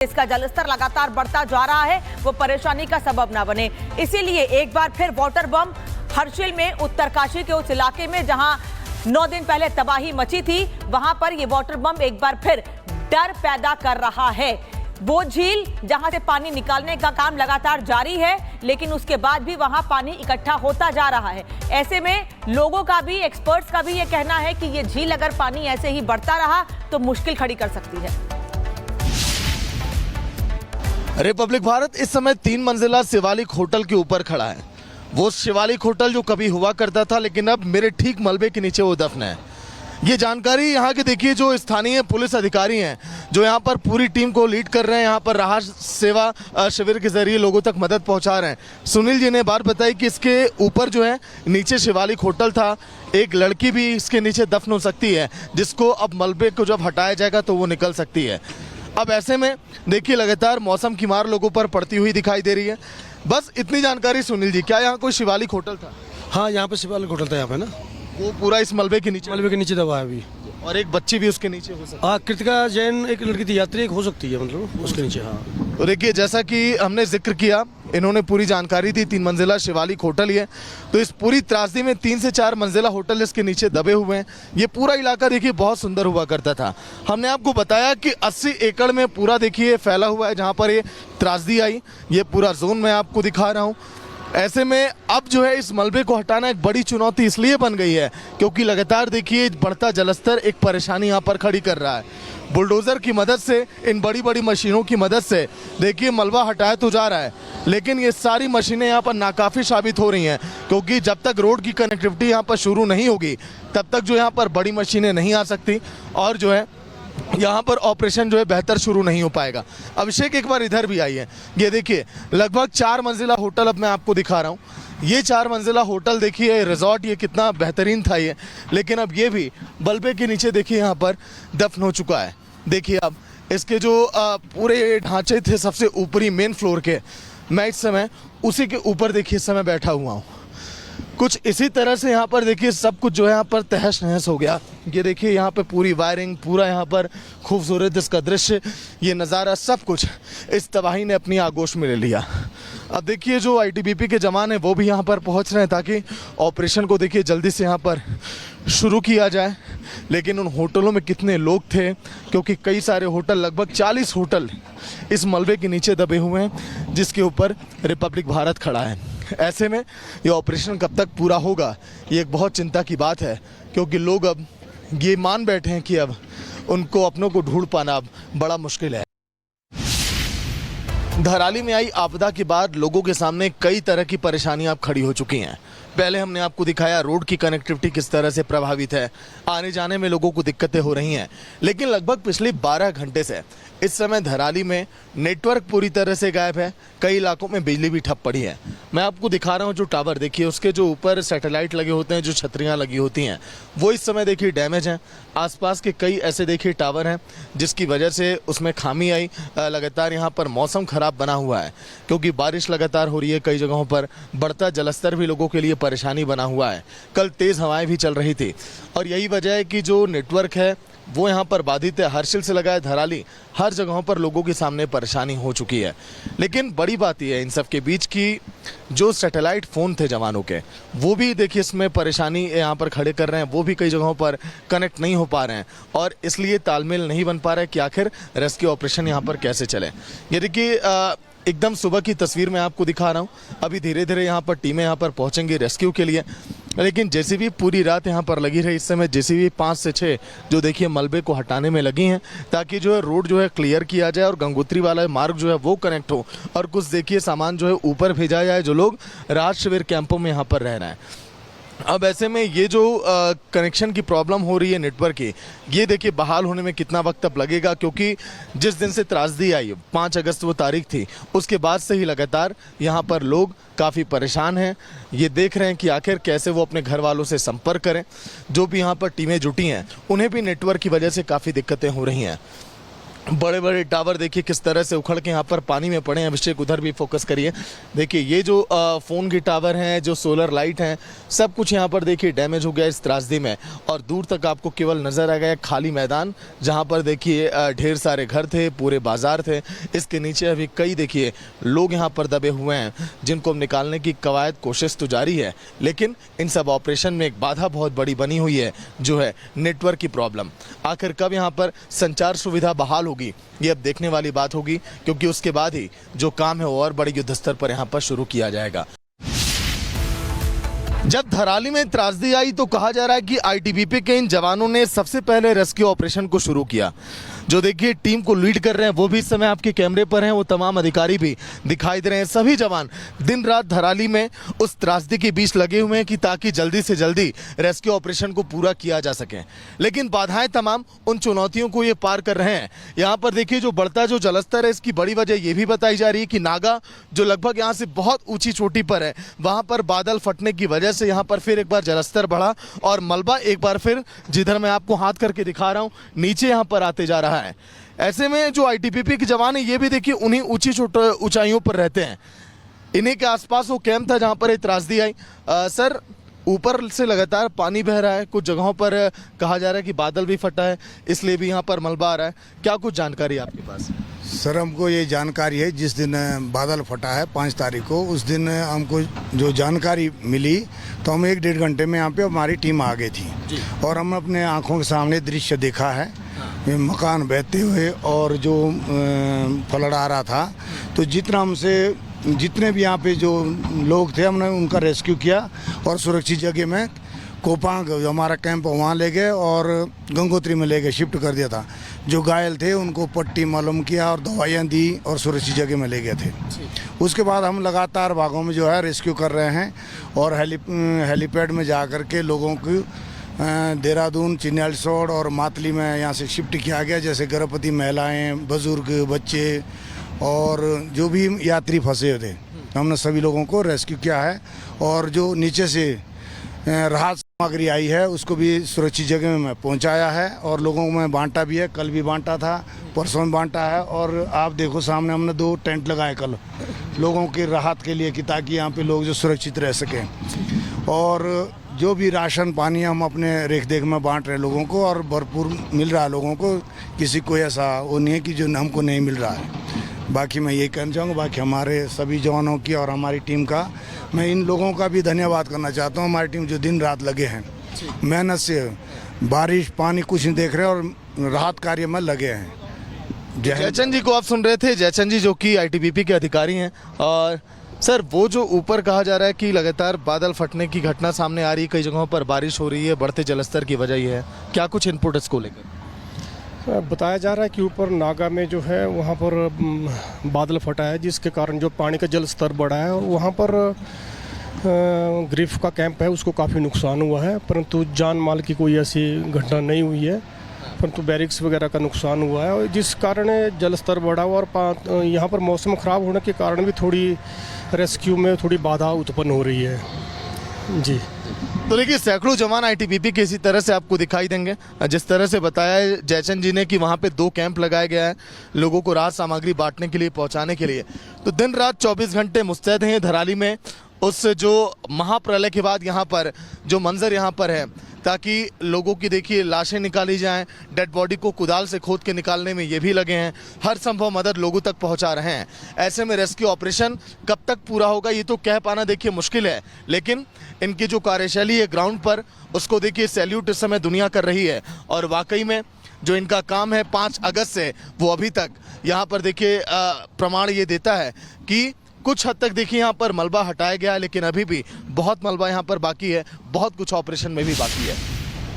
इसका जलस्तर लगातार बढ़ता जा रहा है, वो परेशानी का सबब ना बने। इसीलिए एक बार फिर वाटर बम हर्षिल में उत्तरकाशी के उस इलाके में जहां 9 दिन पहले तबाही मची थी, वहां पर ये वाटर बम एक बार फिर डर पैदा कर रहा है। वो झील जहां से पानी निकालने का काम लगातार जारी है, लेकिन उसके बाद भी वहां पानी इकट्ठा होता जा रहा है। ऐसे में लोगों का भी, एक्सपर्ट्स का भी ये कहना है कि ये झील अगर पानी ऐसे ही बढ़ता रहा तो मुश्किल खड़ी कर सकती है। रिपब्लिक भारत इस समय 3 मंजिला शिवालिक होटल के ऊपर खड़ा है। वो शिवालिक होटल जो कभी हुआ करता था, लेकिन अब मेरे ठीक मलबे के नीचे वो दफन है। ये जानकारी यहाँ के देखिए जो स्थानीय पुलिस अधिकारी हैं, जो यहाँ पर पूरी टीम को लीड कर रहे हैं, यहाँ पर राहत सेवा शिविर के जरिए लोगों तक मदद पहुँचा रहे हैं। सुनील जी ने बात बताई कि इसके ऊपर जो है नीचे शिवालिक होटल था, एक लड़की भी इसके नीचे दफन हो सकती है, जिसको अब मलबे को जब हटाया जाएगा तो वो निकल सकती है। अब ऐसे में देखिए लगातार मौसम की मार लोगों पर पड़ती हुई दिखाई दे रही है। बस इतनी जानकारी सुनील जी, क्या यहाँ कोई शिवालिक होटल था? हाँ, यहाँ पे शिवालिक होटल था यहाँ पे ना, वो पूरा इस मलबे के नीचे दबा है अभी। और एक बच्ची भी उसके नीचे हो सकती है। हाँ, कृतिका जैन एक लड़की थी, यात्री एक हो सकती है, मतलब उसके नीचे। हाँ, तो देखिए जैसा कि हमने जिक्र किया, इन्होंने पूरी जानकारी दी, 3 मंजिला शिवालिक होटल ही है। तो इस पूरी त्रासदी में 3 से 4 मंजिला होटल इसके नीचे दबे हुए हैं। ये पूरा इलाका देखिए बहुत सुंदर हुआ करता था। हमने आपको बताया कि 80 एकड़ में पूरा देखिए फैला हुआ है जहाँ पर ये त्रासदी आई। ये पूरा जोन मैं आपको दिखा रहा हूँ। ऐसे में अब जो है इस मलबे को हटाना एक बड़ी चुनौती इसलिए बन गई है क्योंकि लगातार देखिए बढ़ता जलस्तर एक परेशानी यहाँ पर खड़ी कर रहा है। बुलडोज़र की मदद से, इन बड़ी बड़ी मशीनों की मदद से देखिए मलबा हटाया तो जा रहा है, लेकिन ये सारी मशीनें यहाँ पर नाकाफ़ी साबित हो रही हैं क्योंकि जब तक रोड की कनेक्टिविटी यहाँ पर शुरू नहीं होगी तब तक जो यहाँ पर बड़ी मशीनें नहीं आ सकती और जो है यहाँ पर ऑपरेशन जो है बेहतर शुरू नहीं हो पाएगा। अभिषेक एक बार इधर भी आई है। ये देखिए लगभग 4 मंजिला होटल अब मैं आपको दिखा रहा हूँ। ये 4 मंजिला होटल देखिए, रिजॉर्ट ये कितना बेहतरीन था ये, लेकिन अब ये भी मलबे के नीचे देखिए यहाँ पर दफन हो चुका है। देखिए अब इसके जो पूरे ढांचे थे सबसे ऊपरी मेन फ्लोर के, मैं इस समय उसी के ऊपर देखिए इस समय बैठा हुआ हूँ। कुछ इसी तरह से यहाँ पर देखिए सब कुछ जो है यहाँ पर तहस नहस हो गया। ये देखिए यहाँ पे पूरी वायरिंग, पूरा यहाँ पर खूबसूरत इसका दृश्य, ये नज़ारा, सब कुछ इस तबाही ने अपनी आगोश में ले लिया। अब देखिए जो आईटीबीपी के जवान हैं वो भी यहाँ पर पहुँच रहे हैं ताकि ऑपरेशन को देखिए जल्दी से यहाँ पर शुरू किया जाए। लेकिन उन होटलों में कितने लोग थे, क्योंकि कई सारे होटल, लगभग 40 होटल इस मलबे के नीचे दबे हुए हैं जिसके ऊपर रिपब्लिक भारत खड़ा है। ऐसे में ये ऑपरेशन कब तक पूरा होगा, ये एक बहुत चिंता की बात है क्योंकि लोग अब ये मान बैठे हैं कि अब उनको अपनों को ढूंढ पाना अब बड़ा मुश्किल है। धराली में आई आपदा के बाद लोगों के सामने कई तरह की परेशानियां अब खड़ी हो चुकी हैं। पहले हमने आपको दिखाया रोड की कनेक्टिविटी किस तरह से प्रभावित है, आने जाने में लोगों को दिक्कतें हो रही हैं, लेकिन लगभग पिछले 12 घंटे से इस समय धराली में नेटवर्क पूरी तरह से गायब है। कई इलाकों में बिजली भी ठप पड़ी है। मैं आपको दिखा रहा हूं जो टावर देखिए, उसके जो ऊपर सैटेलाइट लगे होते हैं, जो छतरियां लगी होती हैं, वो इस समय देखिए डैमेज हैं। आसपास के कई ऐसे देखिए टावर हैं जिसकी वजह से उसमें खामी आई। लगातार यहाँ पर मौसम खराब बना हुआ है क्योंकि बारिश लगातार हो रही है। कई जगहों पर बढ़ता जलस्तर भी लोगों के लिए परेशानी बना हुआ है। कल तेज़ हवाएं भी चल रही थी और यही वजह है कि जो नेटवर्क है वो यहाँ पर बाधित है। हर्षिल से लगाए धराली, हर जगहों पर लोगों के सामने परेशानी हो चुकी है। लेकिन बड़ी बात यह है इन सब के बीच की जो सैटेलाइट फ़ोन थे जवानों के, वो भी देखिए इसमें परेशानी यहाँ पर खड़े कर रहे हैं। वो भी कई जगहों पर कनेक्ट नहीं हो पा रहे हैं और इसलिए तालमेल नहीं बन पा रहा है कि आखिर रेस्क्यू ऑपरेशन यहाँ पर कैसे चले। ये देखिए एकदम सुबह की तस्वीर मैं आपको दिखा रहा हूँ। अभी धीरे धीरे यहाँ पर टीमें यहाँ पर पहुँचेंगी रेस्क्यू के लिए, लेकिन जेसीबी पूरी रात यहाँ पर लगी रही। इस समय जेसीबी 5 से 6 जो देखिए मलबे को हटाने में लगी हैं ताकि जो है रोड जो है क्लियर किया जाए और गंगोत्री वाला मार्ग जो है वो कनेक्ट हो और कुछ देखिए सामान जो है ऊपर भेजा जाए जो लोग राहत शिविर कैंपों में यहाँ पर रह रहे हैं। अब ऐसे में ये जो कनेक्शन की प्रॉब्लम हो रही है नेटवर्क की, ये देखिए बहाल होने में कितना वक्त अब लगेगा क्योंकि जिस दिन से त्रासदी आई, 5 अगस्त वो तारीख थी, उसके बाद से ही लगातार यहाँ पर लोग काफ़ी परेशान हैं। ये देख रहे हैं कि आखिर कैसे वो अपने घर वालों से संपर्क करें। जो भी यहाँ पर टीमें जुटी हैं उन्हें भी नेटवर्क की वजह से काफ़ी दिक्कतें हो रही हैं। बड़े बड़े टावर देखिए किस तरह से उखड़ के यहाँ पर पानी में पड़े हैं। अभिषेक उधर भी फोकस करिए। देखिए ये जो फ़ोन के टावर हैं, जो सोलर लाइट हैं, सब कुछ यहाँ पर देखिए डैमेज हो गया इस त्रासदी में। और दूर तक आपको केवल नज़र आ गया खाली मैदान, जहाँ पर देखिए ढेर सारे घर थे, पूरे बाजार थे। इसके नीचे अभी कई देखिए लोग यहाँ पर दबे हुए हैं, जिनको निकालने की कवायद कोशिश तो जारी है, लेकिन इन सब ऑपरेशन में एक बाधा बहुत बड़ी बनी हुई है, जो है नेटवर्क की प्रॉब्लम। आखिर कब यहाँ पर संचार सुविधा बहाल होगी, ये अब देखने वाली बात होगी, क्योंकि उसके बाद ही जो काम है वो और बड़े युद्ध स्तर पर यहाँ पर शुरू किया जाएगा। जब धराली में त्रासदी आई तो कहा जा रहा है कि आईटीबीपी के इन जवानों ने सबसे पहले रेस्क्यू ऑपरेशन को शुरू किया। जो देखिए टीम को लीड कर रहे हैं वो भी इस समय आपके कैमरे पर हैं, वो तमाम अधिकारी भी दिखाई दे रहे हैं। सभी जवान दिन रात धराली में उस त्रासदी के बीच लगे हुए हैं कि ताकि जल्दी से जल्दी रेस्क्यू ऑपरेशन को पूरा किया जा सके। लेकिन बाधाएं तमाम उन चुनौतियों को ये पार कर रहे हैं। यहाँ पर देखिए जो बढ़ता जो जलस्तर है, इसकी बड़ी वजह ये भी बताई जा रही है कि नागा जो लगभग यहाँ से बहुत ऊंची चोटी पर है, वहाँ पर बादल फटने की वजह से यहाँ पर फिर एक बार जलस्तर बढ़ा और मलबा एक बार फिर, जिधर मैं आपको हाथ करके दिखा रहा हूँ, नीचे यहाँ पर आते जा रहा है। ऐसे में जो आईटीबीपी के जवान है ये भी देखिए उन्हीं ऊंची ऊंचाइयों पर रहते हैं। इन्हीं के आसपास वो कैंप था जहां पर ये त्रासदी आई। सर, ऊपर से लगातार पानी बह रहा है, कुछ जगहों पर कहा जा रहा है कि बादल भी फटा है, इसलिए भी यहाँ पर मलबा आ रहा है। क्या कुछ जानकारी है आपके पास? सर, हमको ये जानकारी है, जिस दिन बादल फटा है 5 तारीख को, उस दिन हमको जो जानकारी मिली तो हम 1-1.5 घंटे में यहाँ पे हमारी टीम आ गई थी और हम अपने आंखों के सामने दृश्य देखा है, मकान बहते हुए और जो फ्लड आ रहा था। तो जितने भी यहाँ पे जो लोग थे हमने उनका रेस्क्यू किया और सुरक्षित जगह में कोपांग जो हमारा कैंप वहाँ ले गए और गंगोत्री में ले गए, शिफ्ट कर दिया था। जो घायल थे उनको पट्टी मालूम किया और दवाइयाँ दी और सुरक्षित जगह में ले गए थे। उसके बाद हम लगातार भागों में जो है रेस्क्यू कर रहे हैं और हेलीपैड में जा कर के लोगों को देहरादून, चिन्यालीसोड़ और मातली में यहाँ से शिफ्ट किया गया। जैसे गर्भवती महिलाएं, बुजुर्ग, बच्चे और जो भी यात्री फंसे थे, हमने सभी लोगों को रेस्क्यू किया है। और जो नीचे से राहत सामग्री आई है उसको भी सुरक्षित जगह में पहुंचाया है और लोगों को मैं बांटा भी है। कल भी बांटा था, परसों में बांटा है। और आप देखो सामने हमने 2 टेंट लगाए कल लोगों की राहत के लिए कि ताकि यहाँ पे लोग जो सुरक्षित रह सकें। और जो भी राशन पानी हम अपने रेख देख में बांट रहे लोगों को और भरपूर मिल रहा है लोगों को, किसी को ऐसा वो नहीं है कि जो हमको नहीं मिल रहा है। बाकी मैं यही कहना चाहूँगा, बाकी हमारे सभी जवानों की और हमारी टीम का मैं इन लोगों का भी धन्यवाद करना चाहता हूँ। हमारी टीम जो दिन रात लगे हैं मेहनत से, बारिश पानी कुछ नहीं देख रहे और राहत कार्य में लगे हैं। जयचंद जी को आप सुन रहे थे, जयचंद जी जो कि आईटीबीपी के अधिकारी हैं। और सर, वो जो ऊपर कहा जा रहा है कि लगातार बादल फटने की घटना सामने आ रही है, कई जगहों पर बारिश हो रही है, बढ़ते जलस्तर की वजह ये है, क्या कुछ इनपुट इसको लेकर? बताया जा रहा है कि ऊपर नागा में जो है वहाँ पर बादल फटा है, जिसके कारण जो पानी का जल स्तर बढ़ा है और वहाँ पर ग्रिफ का कैंप है उसको काफ़ी नुकसान हुआ है, परंतु जान माल की कोई ऐसी घटना नहीं हुई है, परंतु बैरिक्स वगैरह का नुकसान हुआ है। और जिस कारण जल स्तर बढ़ा हुआ और यहाँ पर मौसम ख़राब होने के कारण भी थोड़ी रेस्क्यू में थोड़ी बाधा उत्पन्न हो रही है जी। तो देखिए सैकड़ों जवान आईटीबीपी के इसी तरह से आपको दिखाई देंगे। जिस तरह से बताया जयचंद जी ने कि वहाँ पे 2 कैंप लगाया गया है लोगों को राहत सामग्री बांटने के लिए, पहुँचाने के लिए। तो दिन रात 24 घंटे मुस्तैद हैं धराली में उस जो महाप्रलय के बाद यहाँ पर जो मंजर यहाँ पर है, ताकि लोगों की देखिए लाशें निकाली जाएं, डेड बॉडी को कुदाल से खोद के निकालने में ये भी लगे हैं, हर संभव मदद लोगों तक पहुंचा रहे हैं। ऐसे में रेस्क्यू ऑपरेशन कब तक पूरा होगा ये तो कह पाना देखिए मुश्किल है, लेकिन इनकी जो कार्यशैली है ग्राउंड पर, उसको देखिए सैल्यूट इस समय दुनिया कर रही है। और वाकई में जो इनका काम है 5 अगस्त से, वो अभी तक यहाँ पर देखिए प्रमाण ये देता है कि कुछ हद तक देखिए यहाँ पर मलबा हटाया गया है, लेकिन अभी भी बहुत मलबा यहाँ पर बाकी है, बहुत कुछ ऑपरेशन में भी बाकी है।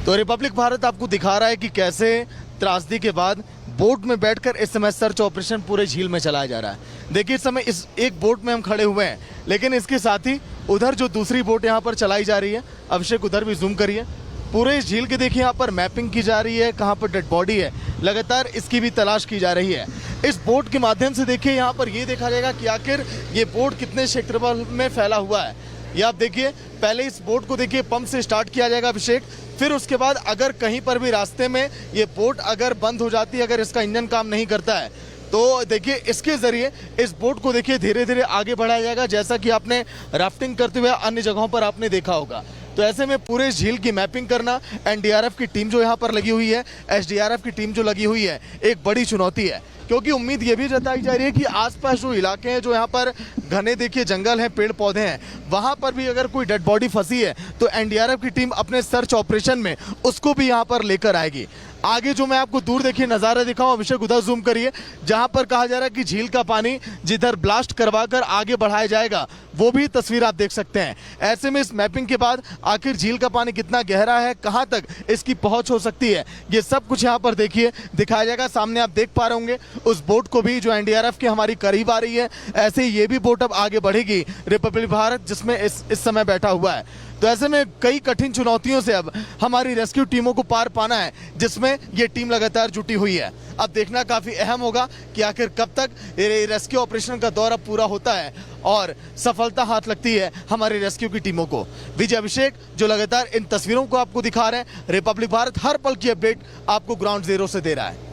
तो रिपब्लिक भारत आपको दिखा रहा है कि कैसे त्रासदी के बाद बोट में बैठकर इस समय सर्च ऑपरेशन पूरे झील में चलाया जा रहा है। देखिए इस समय इस एक बोट में हम खड़े हुए हैं, लेकिन इसके साथ ही उधर जो दूसरी बोट यहाँ पर चलाई जा रही है, अभिषेक उधर भी जूम करिए, पूरे इस झील के देखिए यहाँ पर मैपिंग की जा रही है, कहाँ पर डेड बॉडी है, लगातार इसकी भी तलाश की जा रही है। इस बोट के माध्यम से देखिए यहाँ पर ये देखा जाएगा कि आखिर ये बोट कितने क्षेत्रफल में फैला हुआ है। ये आप देखिए, पहले इस बोट को देखिए पंप से स्टार्ट किया जाएगा अभिषेक, फिर उसके बाद अगर कहीं पर भी रास्ते में ये बोट अगर बंद हो जाती है, अगर इसका इंजन काम नहीं करता है, तो देखिए इसके जरिए इस बोट को देखिए धीरे धीरे आगे बढ़ाया जाएगा, जैसा कि आपने राफ्टिंग करते हुए अन्य जगहों पर आपने देखा होगा। तो ऐसे में पूरे झील की मैपिंग करना, एनडीआरएफ की टीम जो यहाँ पर लगी हुई है, एसडीआरएफ की टीम जो लगी हुई है, एक बड़ी चुनौती है, क्योंकि उम्मीद ये भी जताई जा रही है कि आसपास जो इलाके हैं, जो यहाँ पर घने देखिए जंगल हैं, पेड़ पौधे हैं, वहाँ पर भी अगर कोई डेड बॉडी फंसी है तो एनडीआरएफ की टीम अपने सर्च ऑपरेशन में उसको भी यहाँ पर लेकर आएगी। आगे जो मैं आपको दूर देखिए नज़ारा दिखाऊं, अभिषेक उधर जूम करिए, जहां पर कहा जा रहा है कि झील का पानी जिधर ब्लास्ट करवाकर आगे बढ़ाया जाएगा, वो भी तस्वीर आप देख सकते हैं। ऐसे में इस मैपिंग के बाद आखिर झील का पानी कितना गहरा है, कहां तक इसकी पहुंच हो सकती है, ये सब कुछ यहां पर देखिए दिखाया जाएगा। सामने आप देख पा रहे होंगे उस बोट को भी जो एनडीआरएफ की हमारी करीब आ रही है, ऐसे ही ये भी बोट अब आगे बढ़ेगी रिपब्लिक भारत, जिसमें इस समय बैठा हुआ है। तो ऐसे में कई कठिन चुनौतियों से अब हमारी रेस्क्यू टीमों को पार पाना है, जिसमें ये टीम लगातार जुटी हुई है। अब देखना काफी अहम होगा कि आखिर कब तक ये रेस्क्यू ऑपरेशन का दौर अब पूरा होता है और सफलता हाथ लगती है हमारी रेस्क्यू की टीमों को। विजय अभिषेक जो लगातार इन तस्वीरों को आपको दिखा रहे हैं, रिपब्लिक भारत हर पल की अपडेट आपको ग्राउंड जीरो से दे रहा है।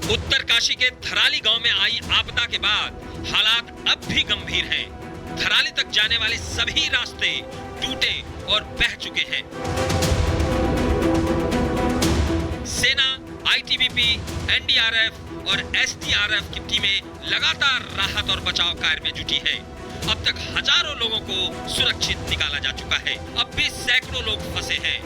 उत्तरकाशी के थराली गांव में आई आपदा के बाद हालात अब भी गंभीर हैं। थराली तक जाने वाले सभी रास्ते टूटे और बह चुके हैं। सेना, आईटीबीपी, एनडीआरएफ और एसडीआरएफ की टीमें लगातार राहत और बचाव कार्य में जुटी है। अब तक हजारों लोगों को सुरक्षित निकाला जा चुका है। अब भी सैकड़ों लोग फंसे हैं।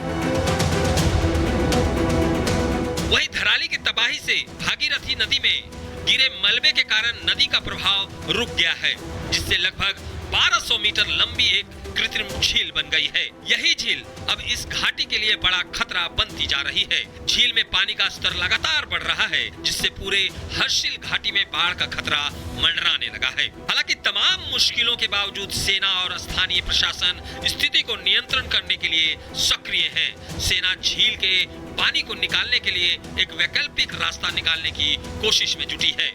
वहीं धराली की तबाही से भागीरथी नदी में गिरे मलबे के कारण नदी का प्रवाह रुक गया है, जिससे लगभग 1200 मीटर लंबी एक कृत्रिम झील बन गई है। यही झील अब इस घाटी के लिए बड़ा खतरा बनती जा रही है। झील में पानी का स्तर लगातार बढ़ रहा है, जिससे पूरे हर्षिल घाटी में बाढ़ का खतरा मंडराने लगा है। हालांकि तमाम मुश्किलों के बावजूद सेना और स्थानीय प्रशासन स्थिति को नियंत्रण करने के लिए सक्रिय है। सेना झील के पानी को निकालने के लिए एक वैकल्पिक रास्ता निकालने की कोशिश में जुटी है।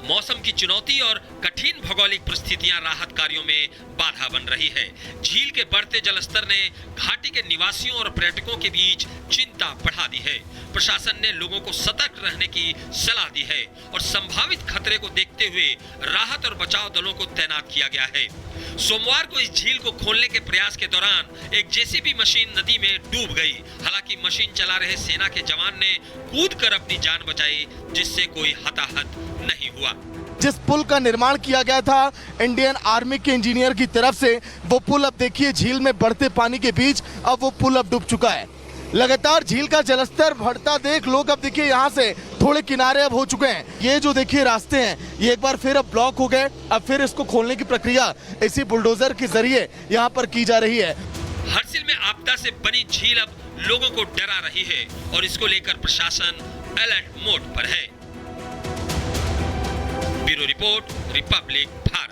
मौसम की चुनौती और कठिन भौगोलिक परिस्थितियां राहत कार्यों में बाधा बन रही है। झील के बढ़ते जलस्तर ने घाटी के निवासियों और पर्यटकों के बीच चिंता बढ़ा दी है। प्रशासन ने लोगों को सतर्क रहने की सलाह दी है और संभावित खतरे को देखते हुए राहत और बचाव दलों को तैनात किया गया है। सोमवार को इस झील को खोलने के प्रयास के दौरान एक जेसीबी मशीन नदी में डूब गई। हालांकि मशीन चला रहे सेना के जवान ने कूदकर अपनी जान बचाई, जिससे कोई हताहत नहीं हुआ। जिस पुल का निर्माण किया गया था इंडियन आर्मी के इंजीनियर की तरफ से, वो पुल अब देखिए झील में बढ़ते पानी के बीच अब वो पुल अब डूब चुका है। लगातार झील का जलस्तर बढ़ता देख लोग अब देखिए यहाँ से थोड़े किनारे अब हो चुके हैं। ये जो देखिए रास्ते हैं ये एक बार फिर अब ब्लॉक हो गए। अब फिर इसको खोलने की प्रक्रिया इसी बुलडोजर के जरिए यहाँ पर की जा रही है। हर्षिल में आपदा से बनी झील अब लोगों को डरा रही है और इसको लेकर प्रशासन अलर्ट मोड पर है। Bureau report, Republic Bharat.